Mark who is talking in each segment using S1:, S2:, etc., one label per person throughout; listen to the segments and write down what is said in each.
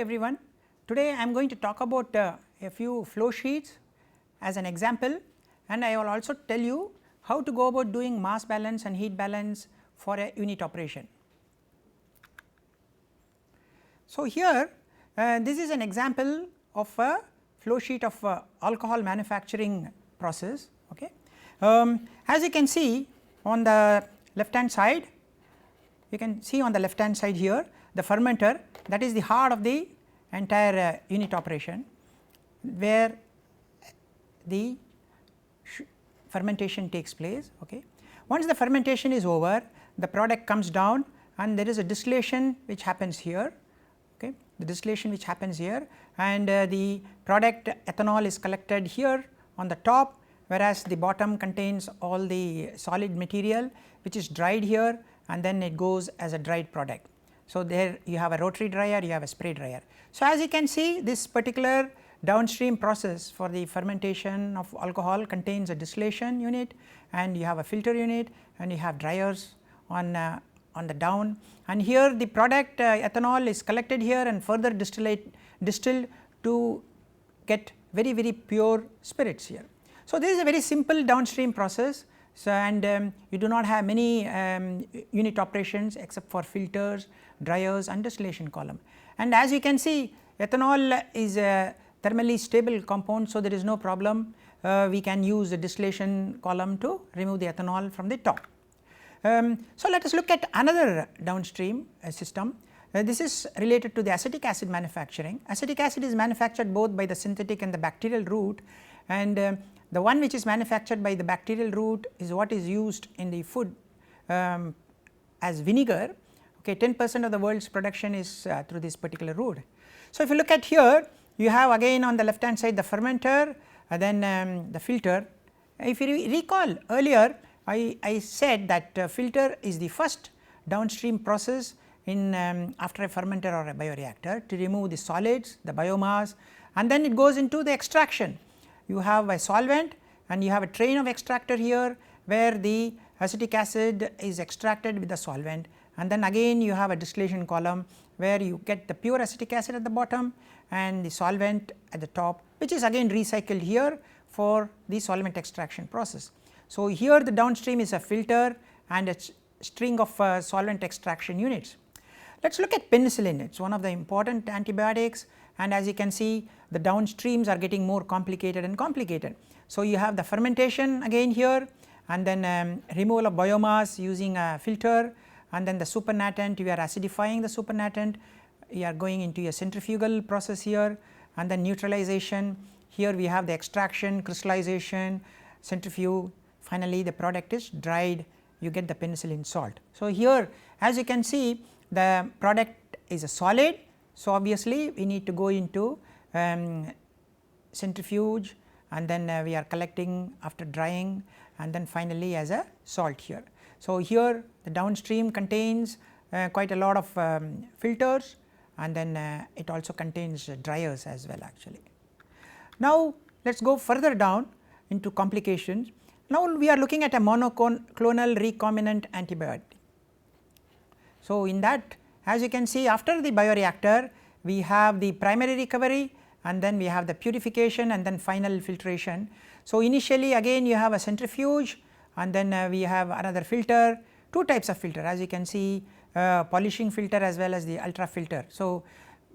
S1: everyone, today I am going to talk about a few flow sheets as an example, and I will also tell you how to go about doing mass balance and heat balance for a unit operation. So, here this is an example of a flow sheet of alcohol manufacturing process. Okay. As you can see on the left hand side, you can see on the left hand side here the fermenter, that is the heart of the entire unit operation, where the fermentation takes place. Okay. Once the fermentation is over, the product comes down and there is a distillation which happens here. Okay. The distillation which happens here, and the product ethanol is collected here on the top, whereas the bottom contains all the solid material which is dried here, and then it goes as a dried product. So, there you have a rotary dryer, you have a spray dryer. So, as you can see, this particular downstream process for the fermentation of alcohol contains a distillation unit, and you have a filter unit, and you have dryers on the down, and here the product ethanol is collected here and further distilled to get very pure spirits here. So, this is a very simple downstream process. So, and you do not have many unit operations except for filters, dryers and distillation column. And as you can see, ethanol is a thermally stable compound. So, there is no problem, we can use the distillation column to remove the ethanol from the top. So, let us look at another downstream system. This is related to the acetic acid manufacturing. Acetic acid is manufactured both by the synthetic and the bacterial route, and the one which is manufactured by the bacterial route is what is used in the food as vinegar. Okay, 10% of the world's production is through this particular route. So, if you look at here, you have again on the left hand side the fermenter, then the filter. If you recall earlier, I said that filter is the first downstream process in after a fermenter or a bioreactor to remove the solids, the biomass, and then it goes into the extraction. You have a solvent and you have a train of extractor here, where the acetic acid is extracted with the solvent, and then again you have a distillation column where you get the pure acetic acid at the bottom and the solvent at the top, which is again recycled here for the solvent extraction process. So, here the downstream is a filter and a string of solvent extraction units. Let us look at penicillin. It is one of the important antibiotics, and as you can see, the downstreams are getting more complicated and complicated. So, you have the fermentation again here, and then removal of biomass using a filter, and then the supernatant, you are acidifying the supernatant, you are going into a centrifugal process here, and then neutralization. Here we have the extraction, crystallization, centrifuge, finally the product is dried, you get the penicillin salt. So, here as you can see, the product is a solid. So, obviously we need to go into centrifuge, and then we are collecting after drying, and then finally as a salt here. So, here the downstream contains quite a lot of filters, and then it also contains dryers as well actually. Now, let us go further down into complications. Now, we are looking at a monoclonal recombinant antibiotic. So, in that, as you can see, after the bioreactor we have the primary recovery, and then we have the purification, and then final filtration. So, initially again you have a centrifuge, and then we have another filter, two types of filter, as you can see, polishing filter as well as the ultrafilter. So,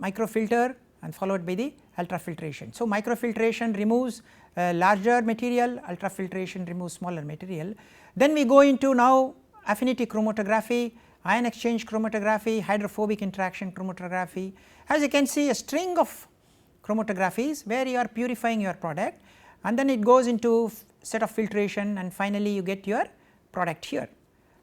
S1: microfilter and followed by the ultrafiltration. So, microfiltration removes larger material, ultrafiltration removes smaller material. Then we go into now affinity chromatography, ion exchange chromatography, hydrophobic interaction chromatography. As you can see, a string of chromatographies where you are purifying your product, and then it goes into set of filtration, and finally you get your product here.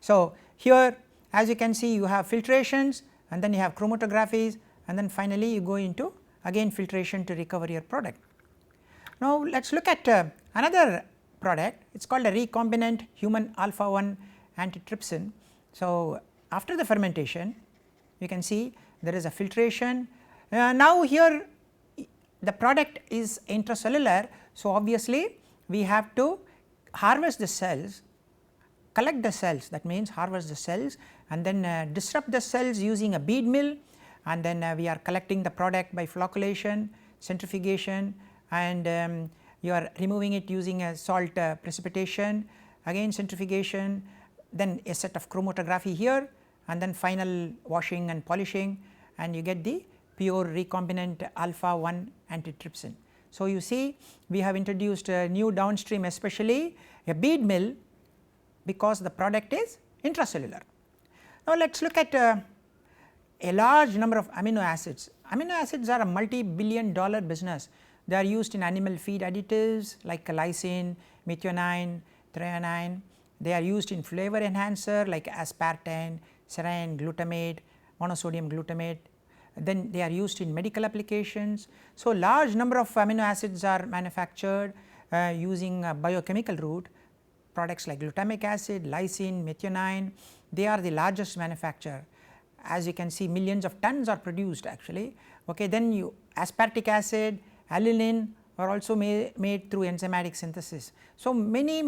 S1: So, here as you can see, you have filtrations, and then you have chromatographies, and then finally you go into again filtration to recover your product. Now, let us look at another product. It is called a recombinant human alpha 1 antitrypsin. So, after the fermentation, you can see there is a filtration. Now, here the product is intracellular. So, obviously we have to harvest the cells, collect the cells, that means harvest the cells, and then disrupt the cells using a bead mill, and then we are collecting the product by flocculation, centrifugation, and you are removing it using a salt precipitation, again centrifugation, then a set of chromatography here, and then final washing and polishing, and you get the pure recombinant alpha 1 antitrypsin. So, you see we have introduced a new downstream, especially a bead mill, because the product is intracellular. Now, let us look at a large number of amino acids. Amino acids are a multi-billion dollar business. They are used in animal feed additives like lysine, methionine, threonine. They are used in flavor enhancer like aspartame, serine, glutamate, monosodium glutamate. Then they are used in medical applications. So, large number of amino acids are manufactured using a biochemical route. Products like glutamic acid, lysine, methionine, they are the largest manufacturer. As you can see, millions of tons are produced actually. Okay, then you aspartic acid, allelin are also made through enzymatic synthesis. So, many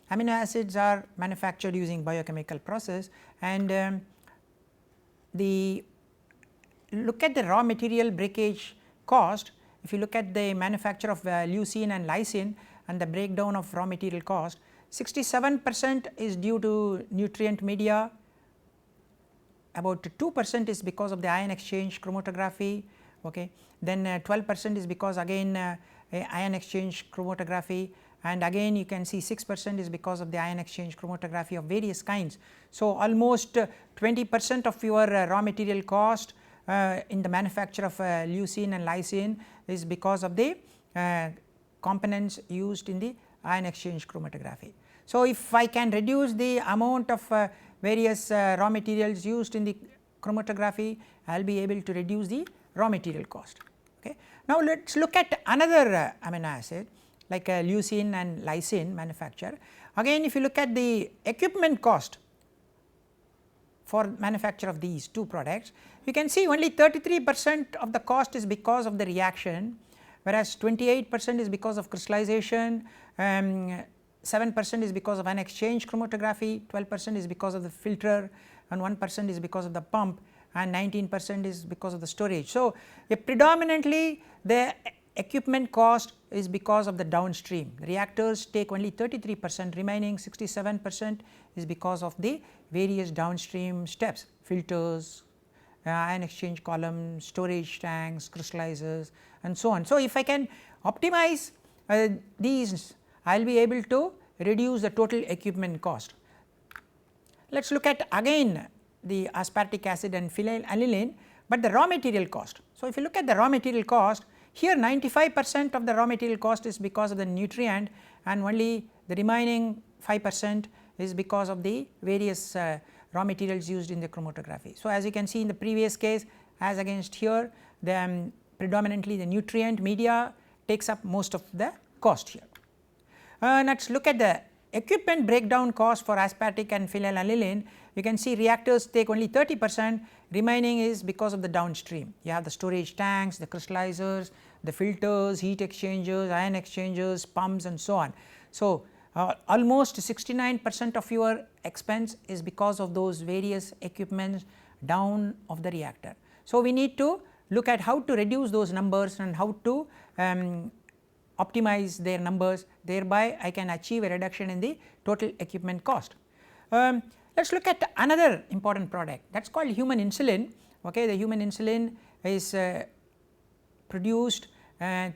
S1: amino acids are manufactured using biochemical process, and look at the raw material breakage cost. If you look at the manufacture of leucine and lysine and the breakdown of raw material cost, 67% is due to nutrient media, about 2% is because of the ion exchange chromatography, okay. Then 12% is because again ion exchange chromatography, and again you can see 6% is because of the ion exchange chromatography of various kinds. So, almost 20% of your raw material cost in the manufacture of leucine and lysine is because of the components used in the ion exchange chromatography. So, if I can reduce the amount of various raw materials used in the chromatography, I will be able to reduce the raw material cost. Okay. Now, let us look at another amino acid like leucine and lysine manufacture. Again, if you look at the equipment cost for manufacture of these two products, you can see only 33% of the cost is because of the reaction, whereas 28% is because of crystallization, 7% is because of an exchange chromatography, 12% is because of the filter, and 1% is because of the pump, and 19% is because of the storage. So, predominantly the equipment cost is because of the downstream. The reactors take only 33%, remaining 67% is because of the various downstream steps, filters, ion exchange columns, storage tanks, crystallizers, and so on. So, if I can optimize these, I will be able to reduce the total equipment cost. Let us look at again the aspartic acid and phenylalanine, but the raw material cost. So, if you look at the raw material cost, here 95% of the raw material cost is because of the nutrient, and only the remaining 5% is because of the various raw materials used in the chromatography. So, as you can see in the previous case as against here, the predominantly the nutrient media takes up most of the cost here. Let us look at the equipment breakdown cost for aspartic and phenylalanine. You can see reactors take only 30%, remaining is because of the downstream. You have the storage tanks, the crystallizers, the filters, heat exchangers, ion exchangers, pumps, and so on. So, almost 69% of your expense is because of those various equipments down of the reactor. So, we need to look at how to reduce those numbers and how to optimize their numbers, thereby I can achieve a reduction in the total equipment cost. Let us look at another important product, that is called human insulin. Okay, the human insulin is produced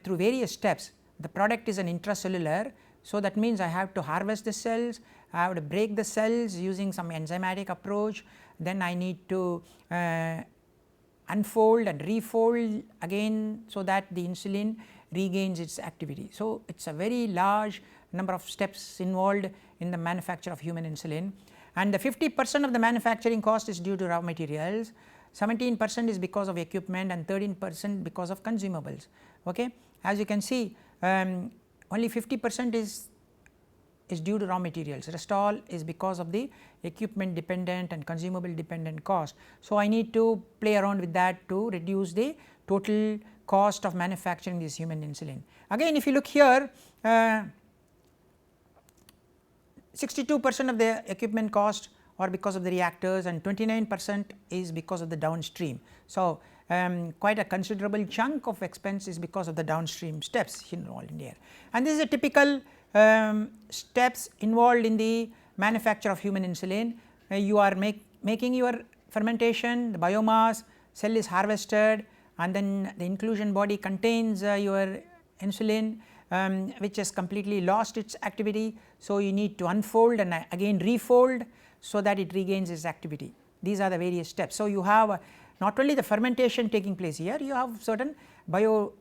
S1: through various steps. The product is an intracellular, so that means I have to harvest the cells, I have to break the cells using some enzymatic approach, then I need to unfold and refold again, so that the insulin regains its activity. So, it is a very large number of steps involved in the manufacture of human insulin, and the 50% of the manufacturing cost is due to raw materials, 17% is because of equipment, and 13% because of consumables. Okay. As you can see, only 50% is due to raw materials, rest all is because of the equipment dependent and consumable dependent cost. So, I need to play around with that to reduce the total cost of manufacturing this human insulin. Again, if you look here, 62% of the equipment cost are because of the reactors, and 29% is because of the downstream. So, quite a considerable chunk of expense is because of the downstream steps involved in there. And this is a typical steps involved in the manufacture of human insulin. You are making your fermentation, the biomass, cell is harvested, and then the inclusion body contains your insulin, which has completely lost its activity. So, you need to unfold and again refold so that it regains its activity. These are the various steps. So, you have not only the fermentation taking place here, you have certain bio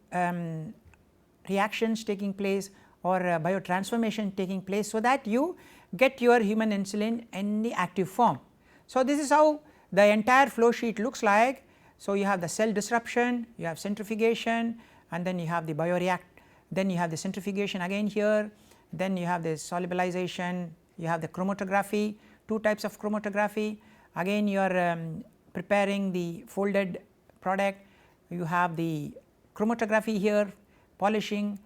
S1: reactions taking place or biotransformation taking place, so that you get your human insulin in the active form. So, this is how the entire flow sheet looks like. So, you have the cell disruption, you have centrifugation, and then you have the bioreact, then you have the centrifugation again here, then you have the solubilization, you have the chromatography, two types of chromatography, again you are preparing the folded product, you have the chromatography here, polishing,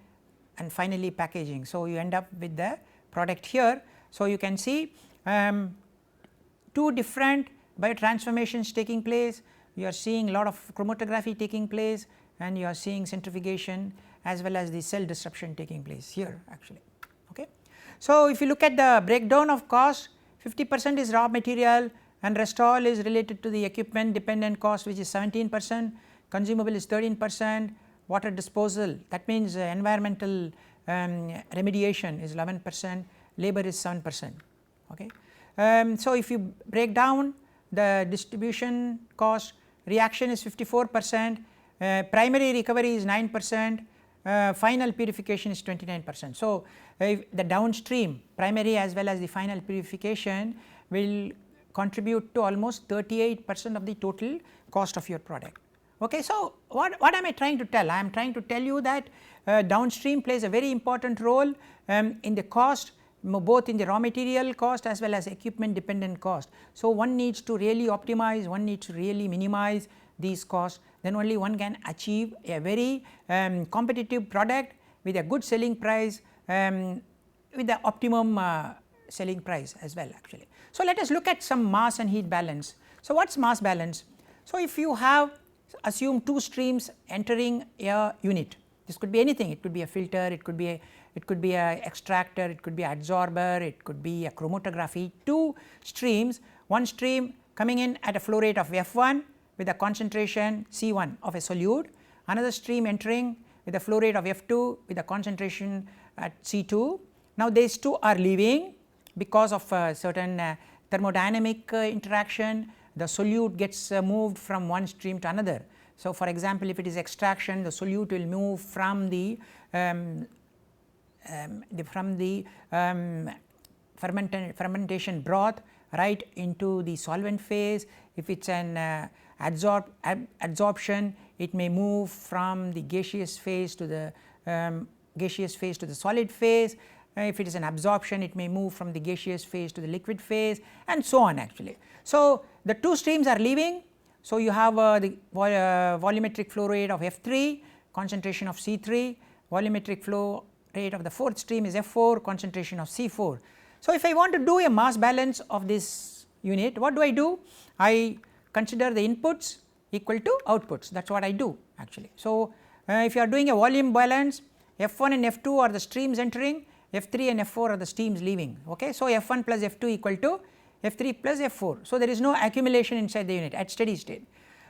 S1: and finally packaging. So, you end up with the product here. So, you can see two different biotransformations taking place, you are seeing a lot of chromatography taking place, and you are seeing centrifugation as well as the cell disruption taking place here actually. Okay. So, if you look at the breakdown of cost, 50% is raw material and rest all is related to the equipment dependent cost, which is 17%, consumable is 13%, water disposal, that means environmental remediation is 11%, labor is 7%. Okay. So, if you break down the distribution cost, reaction is 54%, primary recovery is 9%, final purification is 29%. So, the downstream primary as well as the final purification will contribute to almost 38% of the total cost of your product. Okay. So, what am I trying to tell? I am trying to tell you that downstream plays a very important role in the cost, both in the raw material cost as well as equipment dependent cost. So, one needs to really optimize, one needs to really minimize these costs, then only one can achieve a very competitive product with a good selling price, with the optimum selling price as well actually. So, let us look at some mass and heat balance. So, what is mass balance? So, if you have assume two streams entering a unit, this could be anything, it could be a filter, it could be a extractor, it could be an absorber, it could be a chromatography, two streams, one stream coming in at a flow rate of F1 with a concentration C1 of a solute, another stream entering with a flow rate of F2 with a concentration at C2. Now, these two are leaving because of certain thermodynamic interaction, the solute gets moved from one stream to another. So, for example, if it is extraction, the solute will move from the fermentation broth right into the solvent phase. If it is an adsorption, it may move from the gaseous phase to the solid phase. If it is an absorption, it may move from the gaseous phase to the liquid phase, and so on actually. So, the two streams are leaving. So, you have the volumetric flow rate of F3, concentration of C3, volumetric flow rate of the fourth stream is F4, concentration of C4. So, if I want to do a mass balance of this unit, what do? I consider the inputs equal to outputs, that is what I do actually. So, if you are doing a volume balance, F1 and F2 are the streams entering, F3 and F4 are the streams leaving. Okay. So, F1 plus F2 equal to F3 plus F4. So, there is no accumulation inside the unit at steady state.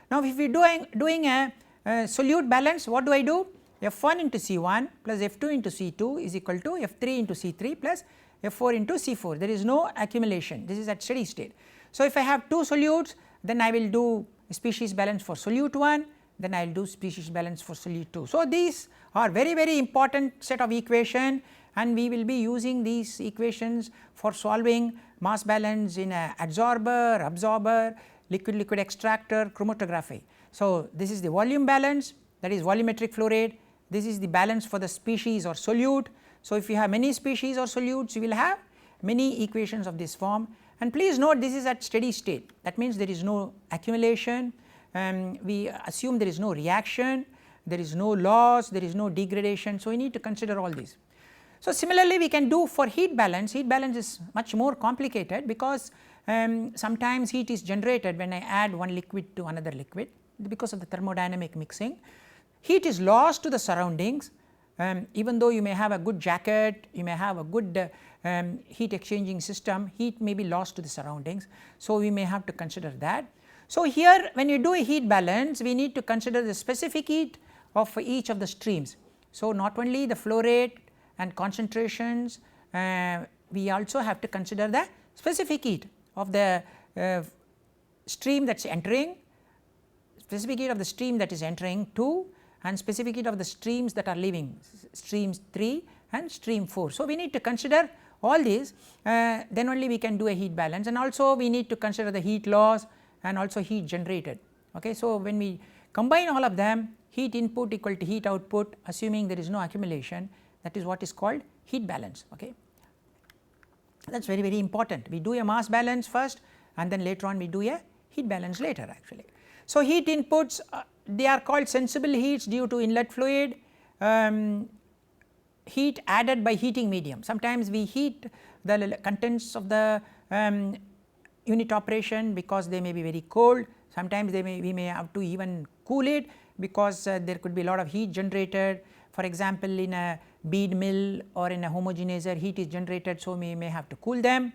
S1: Now, if we are doing a solute balance, what do? F1 into C1 plus F2 into C2 is equal to F3 into C3 plus F4 into C4. There is no accumulation, this is at steady state. So, if I have two solutes, then I will do species balance for solute 1, then I will do species balance for solute 2. So, these are very important set of equation, and we will be using these equations for solving mass balance in a adsorber, absorber, liquid extractor, chromatography. So, this is the volume balance, that is volumetric flow rate, this is the balance for the species or solute. So, if you have many species or solutes, you will have many equations of this form, and please note this is at steady state, that means there is no accumulation, we assume there is no reaction, there is no loss, there is no degradation. So, we need to consider all these. So, similarly we can do for heat balance is much more complicated because sometimes heat is generated when I add one liquid to another liquid. because of the thermodynamic mixing. Heat is lost to the surroundings, even though you may have a good jacket, you may have a good heat exchanging system, heat may be lost to the surroundings. So, we may have to consider that. So, here when you do a heat balance, we need to consider the specific heat of each of the streams. So, not only the flow rate and concentrations, we also have to consider the specific heat of the stream that is entering, specific heat of the stream that is entering 2, and specific heat of the streams that are leaving, streams 3 and stream 4. So, we need to consider all these, then only we can do a heat balance, and also we need to consider the heat loss and also heat generated. Okay. So, when we combine all of them, heat input equal to heat output, assuming there is no accumulation, that is what is called heat balance. Okay. That is very, very important. We do a mass balance first and then later on we do a heat balance later actually. So, heat inputs they are called sensible heats due to inlet fluid, heat added by heating medium. Sometimes we heat the contents of the unit operation because they may be very cold, sometimes we may have to even cool it because there could be a lot of heat generated. For example, in a bead mill or in a homogenizer, heat is generated, so we may have to cool them.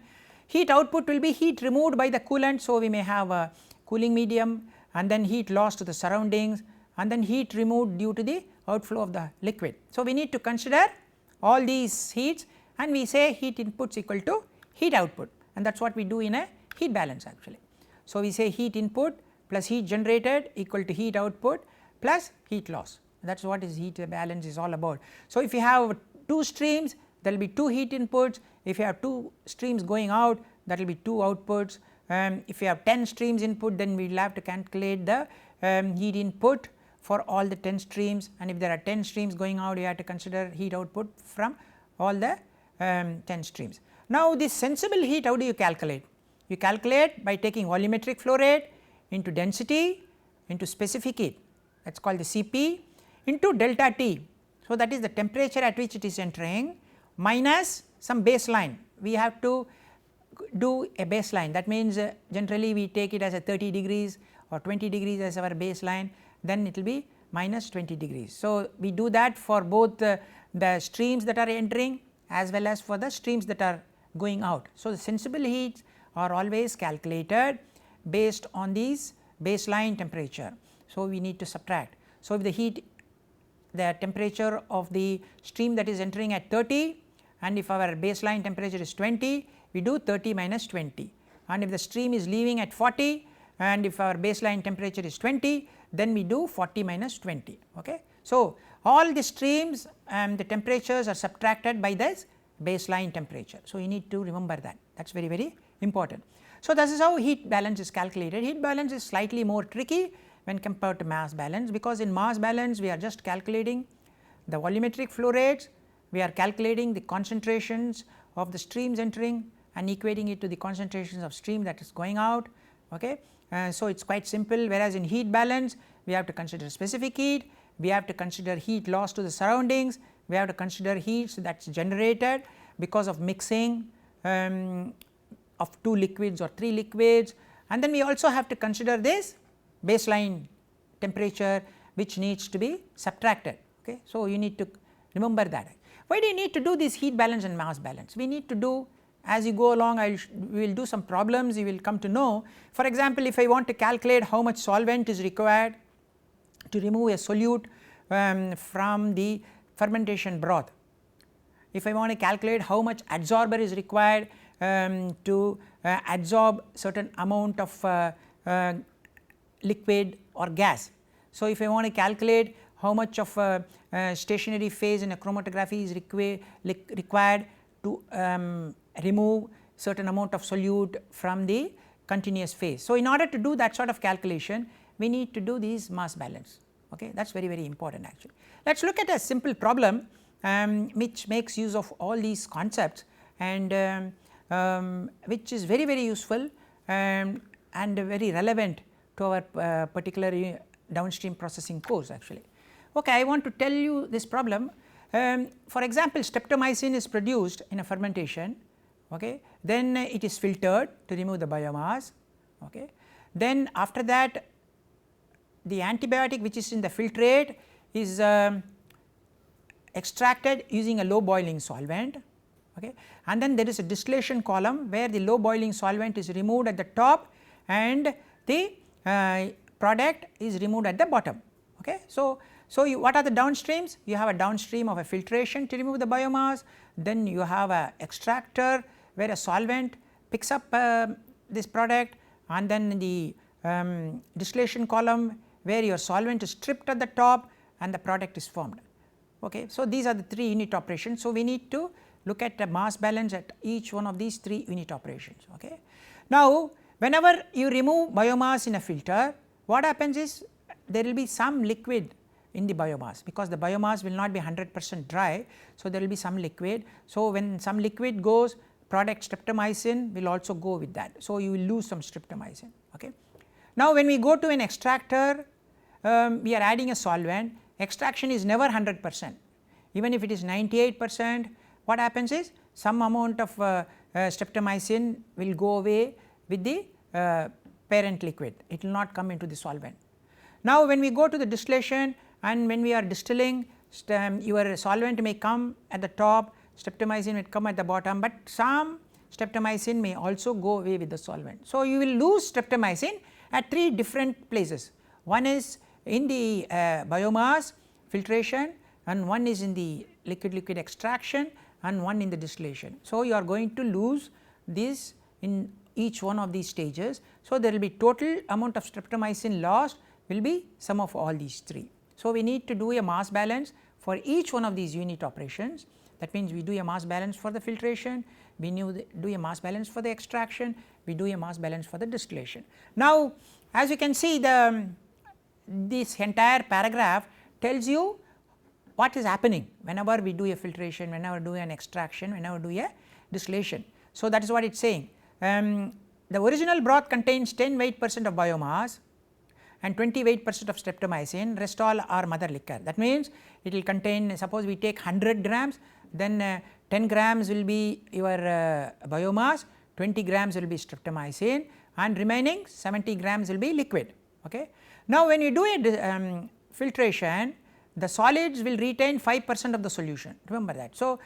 S1: Heat output will be heat removed by the coolant, so we may have a cooling medium, and then heat lost to the surroundings, and then heat removed due to the outflow of the liquid. So, we need to consider all these heats, and we say heat inputs equal to heat output, and that is what we do in a heat balance actually. So, we say heat input plus heat generated equal to heat output plus heat loss, that is what is heat balance is all about. So, if you have 2 streams, there will be 2 heat inputs, if you have 2 streams going out, that will be 2 outputs. If you have 10 streams input, then we will have to calculate the heat input for all the 10 streams, and if there are 10 streams going out, you have to consider heat output from all the 10 streams. Now, this sensible heat, how do you calculate? You calculate by taking volumetric flow rate into density into specific heat, that is called the Cp, into delta T. So, that is the temperature at which it is entering minus some baseline. We have to do a baseline, that means generally we take it as a 30 degrees or 20 degrees as our baseline, then it will be minus 20 degrees. So, we do that for both the streams that are entering as well as for the streams that are going out. So, the sensible heats are always calculated based on these baseline temperature. So, we need to subtract. So, if the temperature of the stream that is entering at 30, and if our baseline temperature is 20, we do 30 minus 20, and if the stream is leaving at 40 and if our baseline temperature is 20, then we do 40 minus 20. Okay. So, all the streams and the temperatures are subtracted by this baseline temperature. So, you need to remember that, that is very, very important. So, this is how heat balance is calculated. Heat balance is slightly more tricky when compared to mass balance, because in mass balance we are just calculating the volumetric flow rates, we are calculating the concentrations of the streams entering and equating it to the concentrations of stream that is going out. Okay. So, it is quite simple, whereas in heat balance we have to consider specific heat, we have to consider heat loss to the surroundings, we have to consider heat that is generated because of mixing of 2 liquids or 3 liquids, and then we also have to consider this baseline temperature which needs to be subtracted. Okay. So, you need to remember that. Why do you need to do this heat balance and mass balance? We need to do as you go along. We will do some problems, you will come to know. For example, if I want to calculate how much solvent is required to remove a solute from the fermentation broth, if I want to calculate how much adsorber is required to adsorb certain amount of liquid or gas. So, if I want to calculate how much of stationary phase in a chromatography is required to remove certain amount of solute from the continuous phase. So, in order to do that sort of calculation, we need to do these mass balance. Okay. That is very, very important actually. Let us look at a simple problem which makes use of all these concepts and which is very, very useful and very relevant to our particular downstream processing course actually. Okay, I want to tell you this problem. For example, streptomycin is produced in a fermentation, okay. Then it is filtered to remove the biomass, okay. Then after that the antibiotic which is in the filtrate is extracted using a low boiling solvent, okay. And then there is a distillation column where the low boiling solvent is removed at the top and the product is removed at the bottom, okay. So what are the downstreams? You have a downstream of a filtration to remove the biomass, then you have a extractor where a solvent picks up this product, and then the distillation column where your solvent is stripped at the top and the product is formed, okay. So these are the 3 unit operations. So we need to look at the mass balance at each one of these 3 unit operations, okay. Now whenever you remove biomass in a filter, what happens is there will be some liquid in the biomass, because the biomass will not be 100% dry. So there will be some liquid. So when some liquid goes, product streptomycin will also go with that. So you will lose some streptomycin, okay. Now when we go to an extractor, we are adding a solvent. Extraction is never 100%, even if it is 98%. What happens is some amount of streptomycin will go away with the parent liquid, it will not come into the solvent. Now when we go to the distillation and when we are distilling, your solvent may come at the top, streptomycin may come at the bottom, but some streptomycin may also go away with the solvent. So you will lose streptomycin at 3 different places. One is in the biomass filtration, and one is in the liquid extraction, and one in the distillation. So you are going to lose this in each one of these stages. So there will be total amount of streptomycin lost will be sum of all these 3. So we need to do a mass balance for each one of these unit operations. That means we do a mass balance for the filtration, we do a mass balance for the extraction, we do a mass balance for the distillation. Now as you can see, this entire paragraph tells you what is happening whenever we do a filtration, whenever we do an extraction, whenever we do a distillation. So that is what it is saying. The original broth contains 10 weight% of biomass and 20 weight% of streptomycin, rest all are mother liquor. That means it will contain, suppose we take 100 grams, then 10 grams will be your biomass, 20 grams will be streptomycin, and remaining 70 grams will be liquid, okay. Now when you do a filtration, the solids will retain 5% of the solution, remember that. So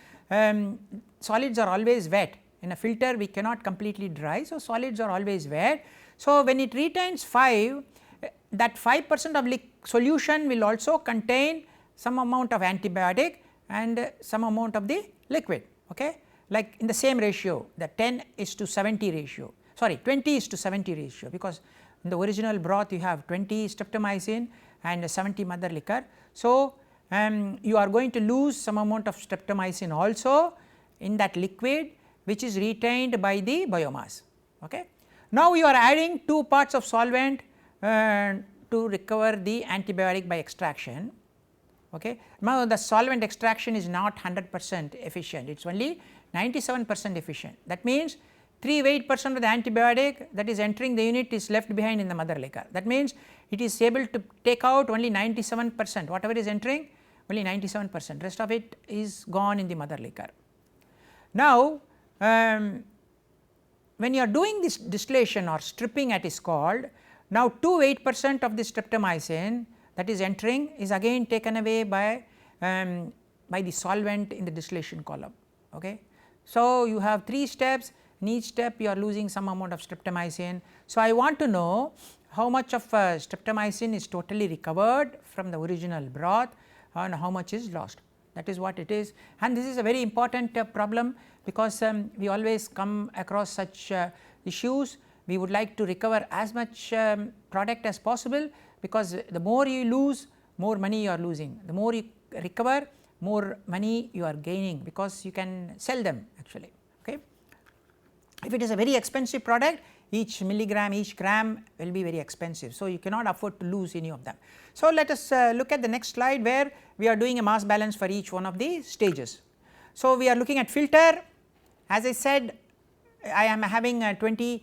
S1: solids are always wet, in a filter we cannot completely dry, so solids are always wet. So when it retains 5, that 5% of solution will also contain some amount of antibiotic and some amount of the liquid, okay, like in the same ratio, the 10:70 ratio, sorry 20:70 ratio, because in the original broth you have 20 streptomycin and 70 mother liquor. So you are going to lose some amount of streptomycin also in that liquid which is retained by the biomass, okay. Now you are adding 2 parts of solvent to recover the antibiotic by extraction, okay. Now the solvent extraction is not 100% efficient, it is only 97% efficient. That means 3 weight% of the antibiotic that is entering the unit is left behind in the mother liquor. That means it is able to take out only 97%, whatever is entering only 97%, rest of it is gone in the mother liquor. Now when you are doing this distillation or stripping it is called, now 2 weight% of the streptomycin that is entering is again taken away by the solvent in the distillation column, okay. So you have 3 steps, in each step you are losing some amount of streptomycin. So I want to know how much of streptomycin is totally recovered from the original broth and how much is lost, that is what it is. And this is a very important problem, because we always come across such issues. We would like to recover as much product as possible, because the more you lose, more money you are losing, the more you recover, more money you are gaining, because you can sell them actually, okay. If it is a very expensive product, each milligram, each gram will be very expensive, so you cannot afford to lose any of them. So let us look at the next slide where we are doing a mass balance for each one of the stages. So we are looking at filter. As I said, I am having 20%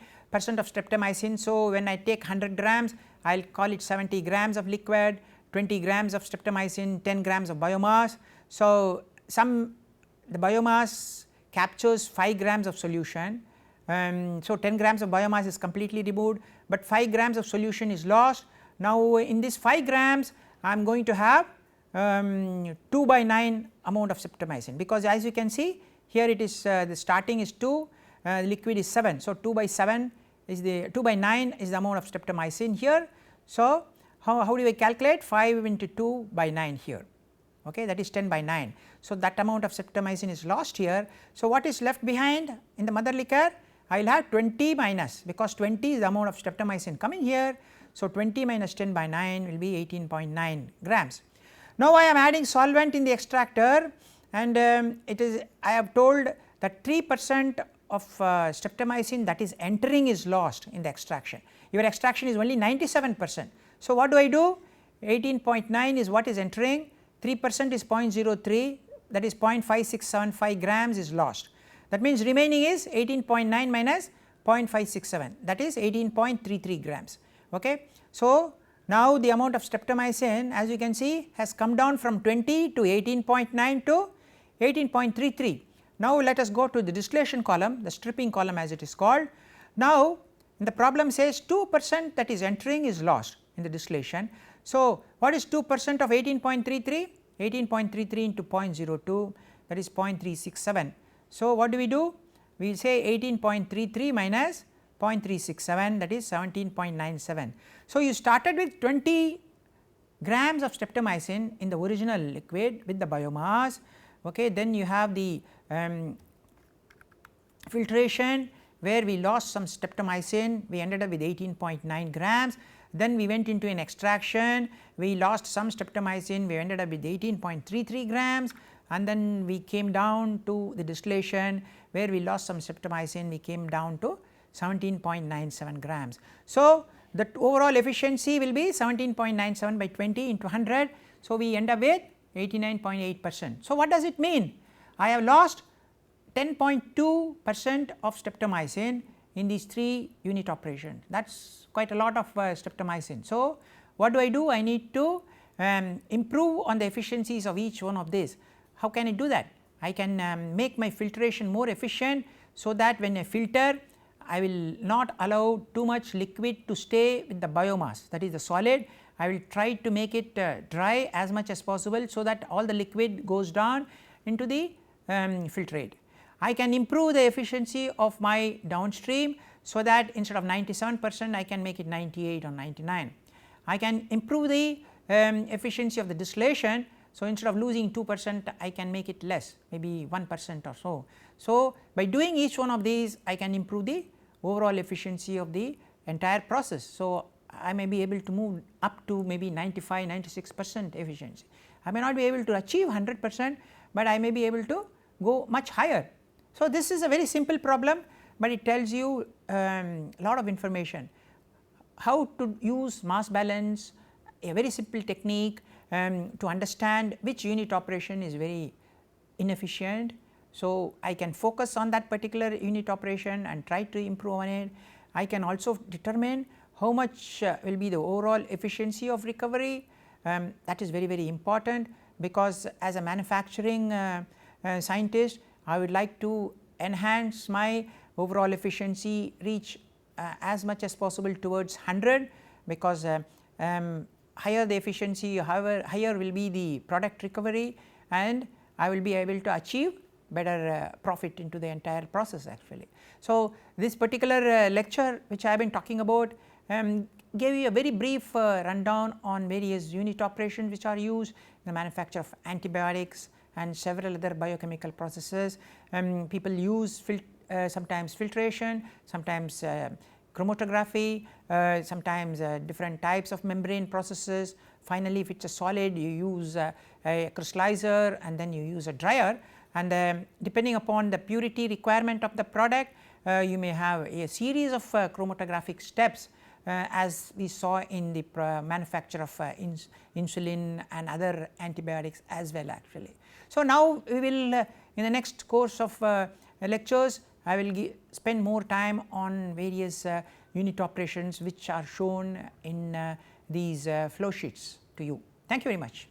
S1: of streptomycin, so when I take 100 grams, I will call it 70 grams of liquid, 20 grams of streptomycin, 10 grams of biomass. So the biomass captures 5 grams of solution, so 10 grams of biomass is completely removed, but 5 grams of solution is lost. Now, in this 5 grams I am going to have 2 by 9 amount of streptomycin, because as you can see here it is the starting is 2, the liquid is 7. So, 2 by 7 is the 2 by 9 is the amount of streptomycin here. So, how do I calculate 5 into 2 by 9 here, okay, that is 10 by 9. So, that amount of streptomycin is lost here. So, what is left behind in the mother liquor? I will have 20 minus, because 20 is the amount of streptomycin coming here. So, 20 minus 10 by 9 will be 18.9 grams. Now, I am adding solvent in the extractor, and it is I have told that 3% of streptomycin that is entering is lost in the extraction. Your extraction is only 97%. So, what do? 18.9 is what is entering, 3% is 0.03, that is 0.5675 grams is lost. That means remaining is 18.9 minus 0.567, that is 18.33 grams. Okay. So, now the amount of streptomycin, as you can see, has come down from 20 to 18.9 to 18.33. Now, let us go to the distillation column, the stripping column as it is called. Now, the problem says 2% that is entering is lost in the distillation. So, what is 2% of 18.33? 18.33 into 0.02, that is 0.367. So, what do? We will say 18.33 minus 0.367, that is 17.97. So, you started with 20 grams of streptomycin in the original liquid with the biomass, okay. Then you have the filtration where we lost some streptomycin, we ended up with 18.9 grams. Then we went into an extraction, we lost some streptomycin, we ended up with 18.33 grams, and then we came down to the distillation where we lost some streptomycin, we came down to 17.97 grams. So, the overall efficiency will be 17.97 by 20 into 100. So, we end up with 89.8%. So, what does it mean? I have lost 10.2% of streptomycin in these 3 unit operations, that is quite a lot of streptomycin. So, what do? I need to improve on the efficiencies of each one of these. How can I do that? I can make my filtration more efficient, so that when I filter I will not allow too much liquid to stay with the biomass, that is the solid. I will try to make it dry as much as possible, so that all the liquid goes down into the filtrate. I can improve the efficiency of my downstream, so that instead of 97% I can make it 98 or 99. I can improve the efficiency of the distillation. So, instead of losing 2% I can make it less, maybe 1% or so. So, by doing each one of these I can improve the overall efficiency of the entire process. So, I may be able to move up to maybe 95-96% efficiency. I may not be able to achieve 100%, but I may be able to go much higher. So, this is a very simple problem, but it tells you lot of information, how to use mass balance, a very simple technique to understand which unit operation is very inefficient. So, I can focus on that particular unit operation and try to improve on it. I can also determine how much will be the overall efficiency of recovery, that is very important, because as a manufacturing scientist I would like to enhance my overall efficiency, reach as much as possible towards 100, because higher the efficiency, however higher will be the product recovery, and I will be able to achieve better profit into the entire process actually. So, this particular lecture which I have been talking about gave you a very brief rundown on various unit operations which are used in the manufacture of antibiotics and several other biochemical processes. People use sometimes filtration, sometimes chromatography, sometimes different types of membrane processes. Finally, if it is a solid you use a crystallizer, and then you use a dryer, and depending upon the purity requirement of the product you may have a series of chromatographic steps, as we saw in the manufacture of insulin and other antibiotics as well actually. So, now we will in the next course of lectures I will spend more time on various unit operations which are shown in these flow sheets to you. Thank you very much.